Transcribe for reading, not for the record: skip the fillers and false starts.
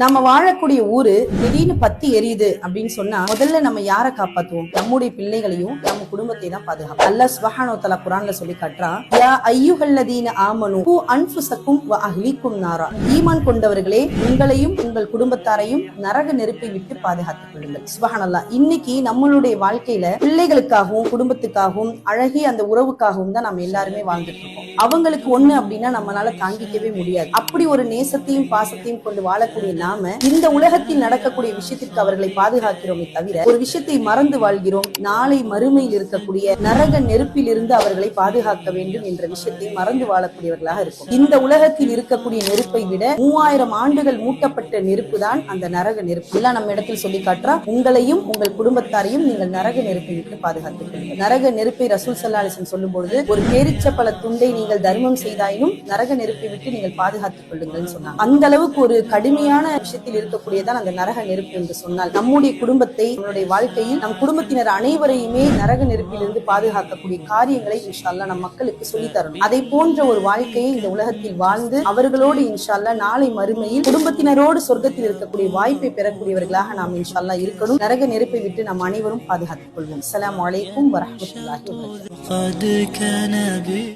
நம்ம வாழக்கூடிய ஊரு திடீர்னு பத்தி எரியுது அப்படின்னு சொன்னா முதல்ல நம்ம யாரை காப்பாத்துவோம்? நம்முடைய பிள்ளைகளையும் நம்ம குடும்பத்தை தான் பாதுகாப்போம். அல்லாஹ் சுப்ஹானஹு வ தஆலா குர்ஆன்ல சொல்லி காட்டுறான், யா அய்யுஹல்லதீன ஆமனு கூ அன்ஃபுஸக்கும் வ அஹ்லீக்கும் நாரா. ஈமான் கொண்டவர்களே, உங்களையும் உங்கள் குடும்பத்தாரையும் நரக நெருப்பை விட்டு பாதுகாத்துக் கொள்ளுங்கள். சுப்ஹானல்லாஹ். இன்னைக்கு நம்மளுடைய வாழ்க்கையில பிள்ளைகளுக்காகவும் குடும்பத்துக்காகவும் அழகிய அந்த உறவுக்காகவும் தான் நம்ம எல்லாருமே வாழ்ந்துட்டு இருக்கோம். அவங்களுக்கு ஒண்ணு அப்படின்னா நம்மளால தாங்கிக்கவே முடியாது. அப்படி ஒரு நேசத்தையும் பாசத்தையும் கொண்டு வாழக்கூடிய நாம இந்த உலகத்தில் நடக்கக்கூடிய விஷயத்திற்கு அவர்களை பாதுகாக்கிறோமே தவிர ஒரு விஷயத்தை மறந்து வாழ்கிறோம். நாளை மறுமையில் இருக்கக்கூடிய நரக நெருப்பில் இருந்து அவர்களை பாதுகாக்க வேண்டும் என்ற விஷயத்தை மறந்து வாழக்கூடியவர்களாக இருக்கும். இந்த உலகத்தில் இருக்கக்கூடிய நெருப்பை விட 3000 ஆண்டுகள் மூட்டப்பட்ட நெருப்பு தான் அந்த நரக நெருப்பு. எல்லாம் நம்ம இடத்தில் சொல்லி காட்டுறா, உங்களையும் உங்கள் குடும்பத்தாரையும் நீங்கள் நரக நெருப்பை விட்டு பாதுகாத்துக் கொள்ளுங்கள். நரக நெருப்பை ரசூல் ஸல்லல்லாஹு அலைஹி வஸல்லம் சொல்லும் பொழுது, ஒரு பேரிச்சப்பழ துண்டை நீங்கள் தர்மம் செய்தாயினும் நரக நெருப்பை விட்டு நீங்கள் பாதுகாத்துக் கொள்ளுங்கள் சொன்னாங்க. அந்த அளவுக்கு ஒரு கடுமையான விஷயத்தில் இருக்கக்கூடியதான் அந்த நரக நெருப்பு என்று சொன்னால், நம்முடைய குடும்பத்தை, நம்மளுடைய வாழ்க்கையில் நம் குடும்பத்தினர் அனைவரையுமே நரக நெருப்பிலிருந்து பாதுகாக்கக்கூடிய காரியங்களை இன்ஷா அல்லாஹ் நம் மக்களுக்கு சொல்லி தரணும். அதை போன்ற ஒரு வாழ்க்கையை இந்த உலகத்தில் வாழ்ந்து அவர்களோடு இன்ஷா அல்லாஹ் நாளை மறுமையில் குடும்பத்தினரோடு சொர்க்கத்தில் இருக்கக்கூடிய வாய்ப்பை பெறக்கூடியவர்களாக நாம் இன்ஷா அல்லாஹ் இருக்கணும். நரக நெருப்பை விட்டு நாம் அனைவரும் பாதுகாத்துக் கொள்வோம். அஸ்ஸலாமு அலைக்கும் வரஹ்மத்துல்லாஹி வபரகாத்துஹு.